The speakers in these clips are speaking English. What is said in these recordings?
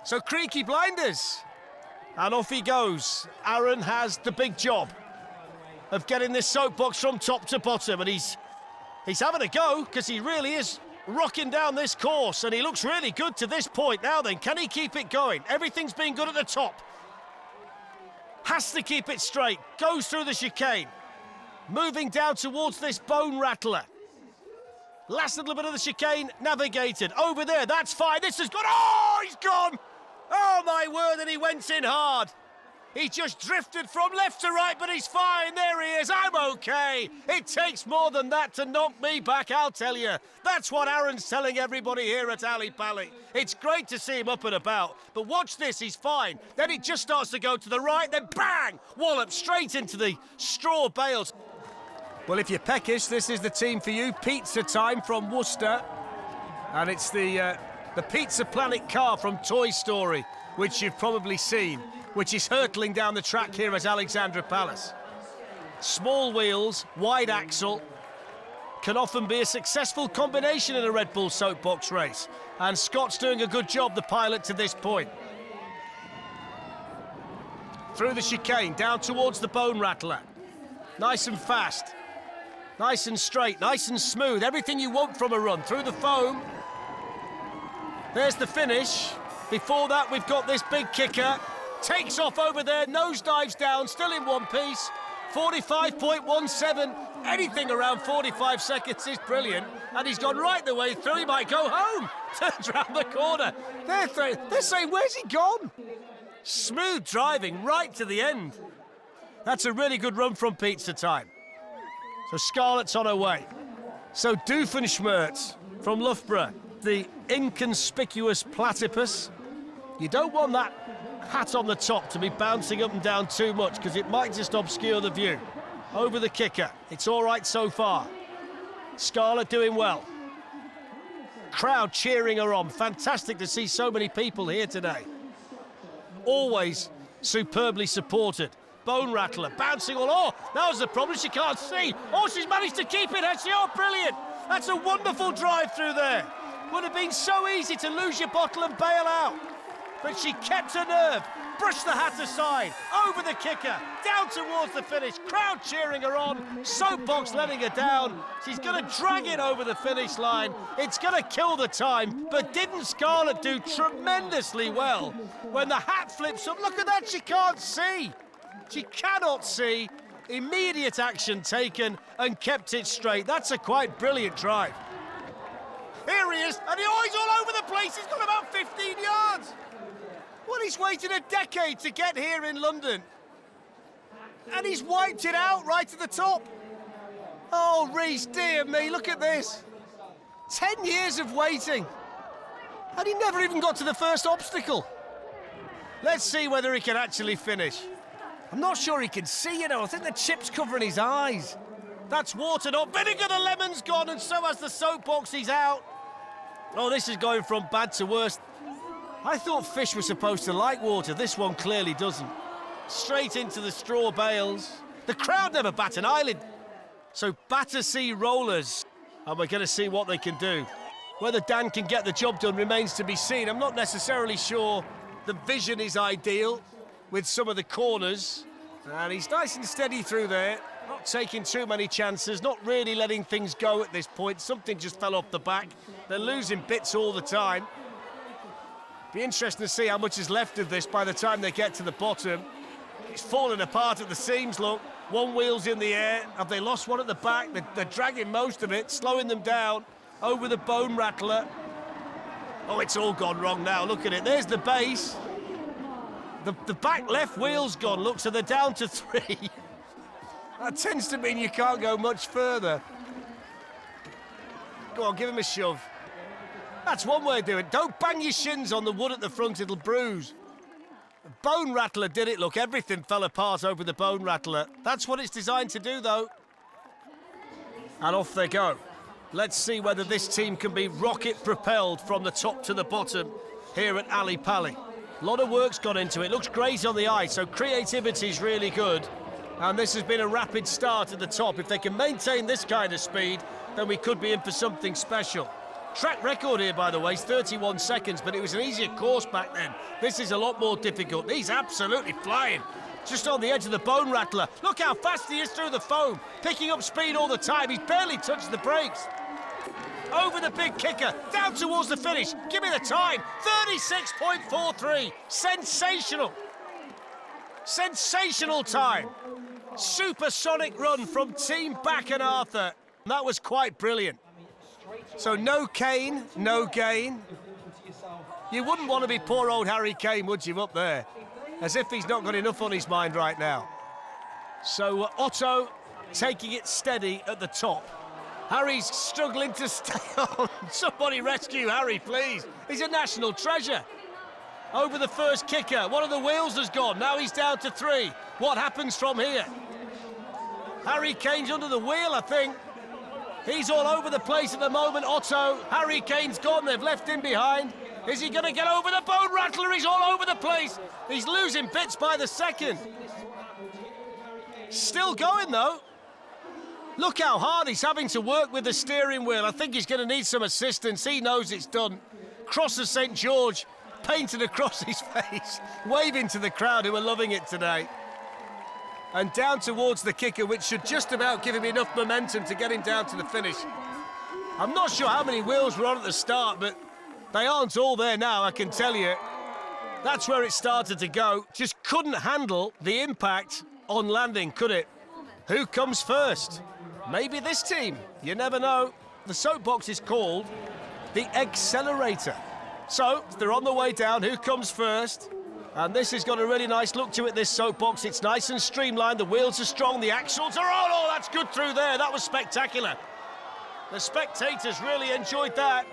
So Creaky Blinders. And off he goes. Aaron has the big job of getting this soapbox from top to bottom, and he's having a go, because he really is rocking down this course, and he looks really good to this point. Now then, can he keep it going? Everything's been good at the top. Has to keep it straight. Goes through the chicane. Moving down towards this bone rattler. Last little bit of the chicane navigated. Over there, that's fine. This is good. Oh, he's gone! Oh, my word, and he went in hard. He just drifted from left to right, but he's fine. There he is. I'm okay. It takes more than that to knock me back, I'll tell you. That's what Aaron's telling everybody here at Ali Pali. It's great to see him up and about, but watch this, he's fine. Then it just starts to go to the right, then bang! Wallop straight into the straw bales. Well, if you're peckish, this is the team for you. Pizza Time from Worcester. And it's the Pizza Planet car from Toy Story, which you've probably seen, which is hurtling down the track here at Alexandra Palace. Small wheels, wide axle, can often be a successful combination in a Red Bull soapbox race. And Scott's doing a good job, the pilot, to this point. Through the chicane, down towards the bone rattler. Nice and fast. Nice and straight, nice and smooth. Everything you want from a run. Through the foam. There's the finish. Before that, we've got this big kicker. Takes off over there, nosedives down, still in one piece. 45.17. Anything around 45 seconds is brilliant. And he's gone right the way through. He might go home. Turns round the corner. They're saying, where's he gone? Smooth driving right to the end. That's a really good run from Pizza Time. So Scarlet's on her way. So Doofenshmirtz from Loughborough, the inconspicuous platypus. You don't want that hat on the top to be bouncing up and down too much, because it might just obscure the view. Over the kicker. It's all right so far. Scarlet doing well. Crowd cheering her on. Fantastic to see so many people here today. Always superbly supported. Bone rattler, bouncing all. Oh, that was the problem, she can't see. Oh, she's managed to keep it, has she? Oh, brilliant. That's a wonderful drive through there. Would have been so easy to lose your bottle and bail out. But she kept her nerve, brushed the hat aside, over the kicker, down towards the finish, crowd cheering her on, soapbox letting her down. She's going to drag it over the finish line. It's going to kill the time, but didn't Scarlet do tremendously well? When the hat flips up, look at that, she can't see. She cannot see. Immediate action taken and kept it straight. That's a quite brilliant drive. Here he is, and he's all over the place. He's got about 15 yards. Well, he's waited a decade to get here in London. And he's wiped it out right to the top. Oh, Reese, dear me, look at this. 10 years of waiting. And he never even got to the first obstacle. Let's see whether he can actually finish. I'm not sure he can see, you know. I think the chip's covering his eyes. That's watered up. Vinegar, the lemon's gone, and so has the soapbox. He's out. Oh, this is going from bad to worse. I thought fish were supposed to like water. This one clearly doesn't. Straight into the straw bales. The crowd never bat an eyelid. So Battersea Rollers. And we're going to see what they can do. Whether Dan can get the job done remains to be seen. I'm not necessarily sure the vision is ideal with some of the corners. And he's nice and steady through there. Not taking too many chances, not really letting things go at this point. Something just fell off the back. They're losing bits all the time. Be interesting to see how much is left of this by the time they get to the bottom. It's falling apart at the seams, look. One wheel's in the air. Have they lost one at the back? They're dragging most of it, slowing them down. Over the bone rattler. Oh, it's all gone wrong now. Look at it. There's the base. The back left wheel's gone, look, so they're down to 3. That tends to mean you can't go much further. Go on, give him a shove. That's one way to do it. Don't bang your shins on the wood at the front, it'll bruise. The bone rattler did it, look, everything fell apart over the bone rattler. That's what it's designed to do, though. And off they go. Let's see whether this team can be rocket-propelled from the top to the bottom here at Ali Pali. A lot of work's gone into it. Looks great on the eye, so creativity's really good. And this has been a rapid start at the top. If they can maintain this kind of speed, then we could be in for something special. Track record here, by the way, is 31 seconds, but it was an easier course back then. This is a lot more difficult. He's absolutely flying. Just on the edge of the bone rattler. Look how fast he is through the foam, picking up speed all the time. He's barely touched the brakes. Over the big kicker, down towards the finish. Give me the time, 36.43. Sensational. Sensational time. Supersonic run from Team Bach and Arthur. That was quite brilliant. So no Kane, no gain. You wouldn't want to be poor old Harry Kane, would you, up there? As if he's not got enough on his mind right now. So Otto taking it steady at the top. Harry's struggling to stay on. Somebody rescue Harry, please. He's a national treasure. Over the first kicker, one of the wheels has gone. Now he's down to 3. What happens from here? Harry Kane's under the wheel, I think. He's all over the place at the moment, Otto. Harry Kane's gone, they've left him behind. Is he going to get over the bone rattler? He's all over the place. He's losing bits by the second. Still going, though. Look how hard he's having to work with the steering wheel. I think he's going to need some assistance. He knows it's done. Cross of St. George painted across his face, waving to the crowd who are loving it today. And down towards the kicker, which should just about give him enough momentum to get him down to the finish. I'm not sure how many wheels were on at the start, but they aren't all there now, I can tell you. That's where it started to go. Just couldn't handle the impact on landing, could it? Who comes first? Maybe this team. You never know. The soapbox is called the Accelerator. So, they're on the way down. Who comes first? And this has got a really nice look to it, this soapbox. It's nice and streamlined. The wheels are strong. The axles are on. Oh, that's good through there. That was spectacular. The spectators really enjoyed that.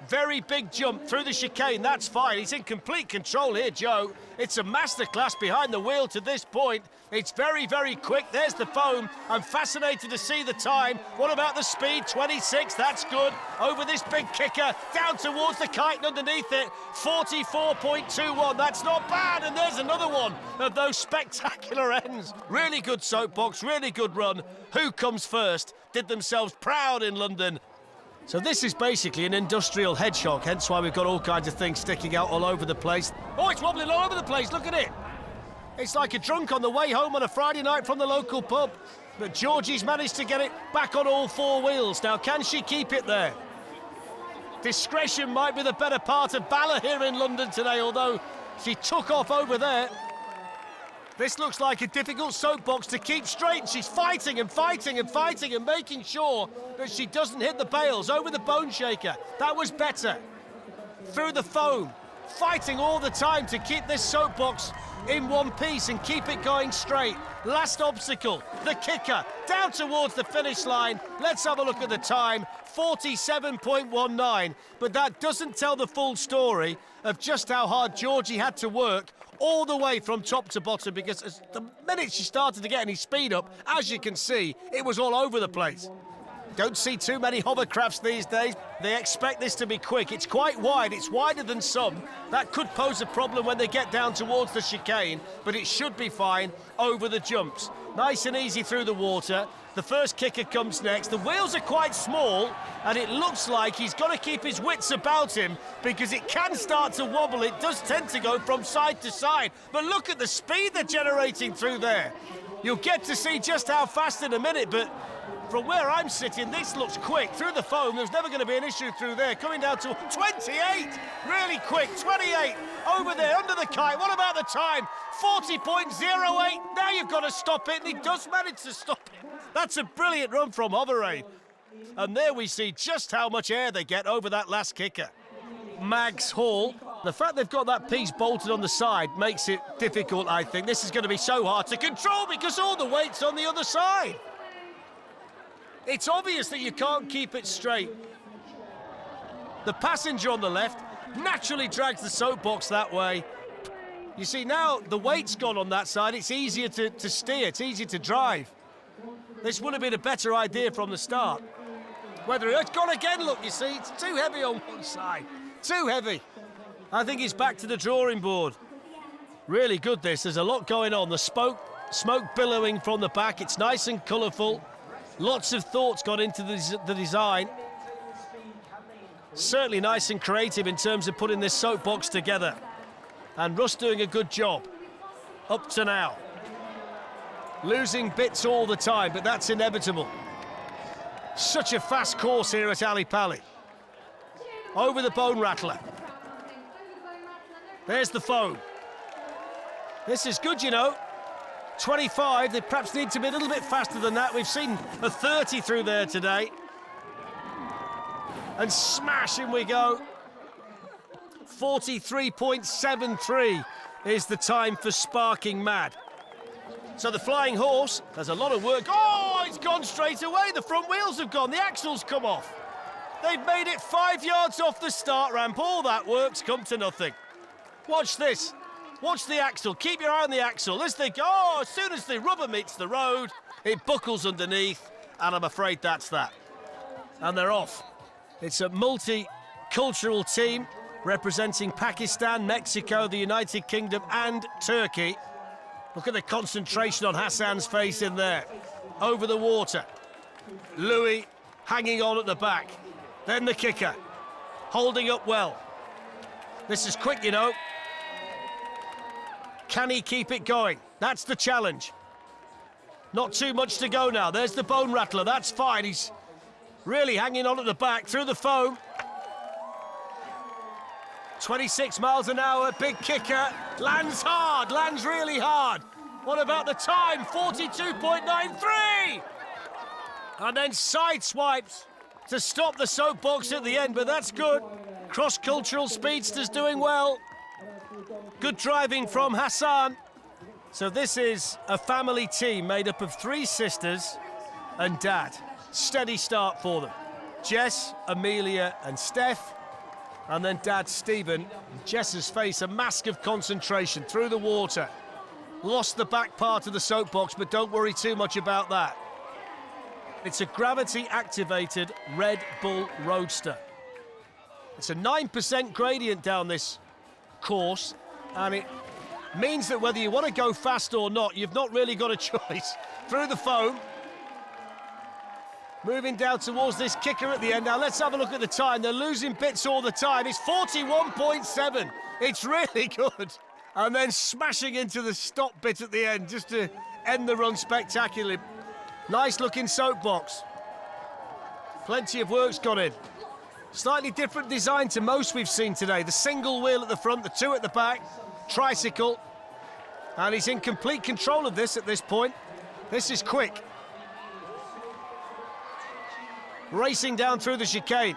Very big jump through the chicane. That's fine. He's in complete control here, Joe. It's a masterclass behind the wheel to this point. It's very, very quick. There's the foam. I'm fascinated to see the time. What about the speed? 26. That's good. Over this big kicker. Down towards the kite and underneath it. 44.21. That's not bad. And there's another one of those spectacular ends. Really good soapbox. Really good run. Who comes first? Did themselves proud in London. So this is basically an industrial hedgehog, hence why we've got all kinds of things sticking out all over the place. Oh, it's wobbling all over the place, look at it. It's like a drunk on the way home on a Friday night from the local pub. But Georgie's managed to get it back on all 4 wheels. Now, can she keep it there? Discretion might be the better part of valor here in London today, although she took off over there. This looks like a difficult soapbox to keep straight. She's fighting and fighting and fighting and making sure that she doesn't hit the bales. Over the bone shaker. That was better. Through the foam. Fighting all the time to keep this soapbox in one piece and keep it going straight. Last obstacle, the kicker. Down towards the finish line. Let's have a look at the time. 47.19. But that doesn't tell the full story of just how hard Georgie had to work all the way from top to bottom, because as the minute she started to get any speed up, as you can see, it was all over the place. Don't see too many hovercrafts these days. They expect this to be quick. It's quite wide. It's wider than some. That could pose a problem when they get down towards the chicane, but it should be fine over the jumps. Nice and easy through the water. The first kicker comes next. The wheels are quite small, and it looks like he's got to keep his wits about him because it can start to wobble. It does tend to go from side to side. But look at the speed they're generating through there. You'll get to see just how fast in a minute, but from where I'm sitting, this looks quick. Through the foam, there's never going to be an issue through there. Coming down to 28. Really quick. 28. Over there, under the kite. What about the time? 40.08. Now you've got to stop it, and he does manage to stop it. That's a brilliant run from Hoveraid. And there we see just how much air they get over that last kicker. Mags Hall. The fact they've got that piece bolted on the side makes it difficult, I think. This is going to be so hard to control because all the weight's on the other side. It's obvious that you can't keep it straight. The passenger on the left naturally drags the soapbox that way. You see, now the weight's gone on that side. It's easier to steer. It's easier to drive. This would have been a better idea from the start. Whether it's gone again, look, you see, it's too heavy on one side. Too heavy. I think it's back to the drawing board. Really good, this. There's a lot going on. The smoke billowing from the back. It's nice and colourful. Lots of thoughts got into the design. Certainly nice and creative in terms of putting this soapbox together. And Russ doing a good job. Up to now. Losing bits all the time, but that's inevitable. Such a fast course here at Ali Pali. Over the bone rattler. There's the foam. This is good, you know. 25, they perhaps need to be a little bit faster than that. We've seen a 30 through there today. And smash, in we go. 43.73 is the time for Sparking Mad. So the Flying Horse, there's a lot of work. Oh, it's gone straight away. The front wheels have gone. The axles come off. They've made it 5 yards off the start ramp. All that work's come to nothing. Watch this. Watch the axle. Keep your eye on the axle. As they go, oh, as soon as the rubber meets the road, it buckles underneath, and I'm afraid that's that. And they're off. It's a multicultural team representing Pakistan, Mexico, the United Kingdom, and Turkey. Look at the concentration on Hassan's face in there. Over the water. Louis hanging on at the back. Then the kicker. Holding up well. This is quick, you know. Can he keep it going? That's the challenge. Not too much to go now. There's the bone rattler. That's fine. He's really hanging on at the back through the foam. 26 miles an hour, big kicker. Lands hard, lands really hard. What about the time? 42.93! And then sideswipes to stop the soapbox at the end, but that's good. Cross-cultural speedsters doing well. Good driving from Hassan. So this is a family team made up of 3 sisters and Dad. Steady start for them. Jess, Amelia and Steph. And then Dad, Stephen. Jess's face, a mask of concentration through the water. Lost the back part of the soapbox, but don't worry too much about that. It's a gravity-activated Red Bull Roadster. It's a 9% gradient down this course, and it means that whether you want to go fast or not, you've not really got a choice. Through the foam. Moving down towards this kicker at the end. Now let's have a look at the time. They're losing bits all the time. It's 41.7. It's really good. And then smashing into the stop bit at the end just to end the run spectacularly. Nice looking soapbox. Plenty of work's gone in. Slightly different design to most we've seen today. The single wheel at the front, the 2 at the back, tricycle. And he's in complete control of this at this point. This is quick. Racing down through the chicane.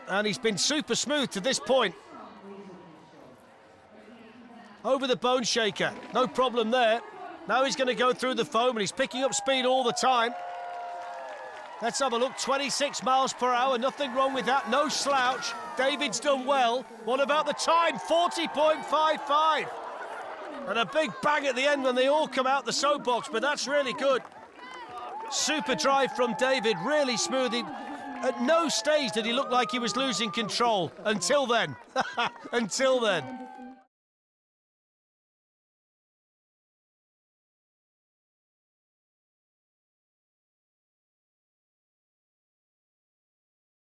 And he's been super smooth to this point. Over the bone shaker. No problem there. Now he's going to go through the foam and he's picking up speed all the time. Let's have a look. 26 miles per hour. Nothing wrong with that. No slouch. David's done well. What about the time? 40.55. And a big bang at the end when they all come out the soapbox, but that's really good. Super drive from David, really smooth. At no stage did he look like he was losing control. Until then. Until then.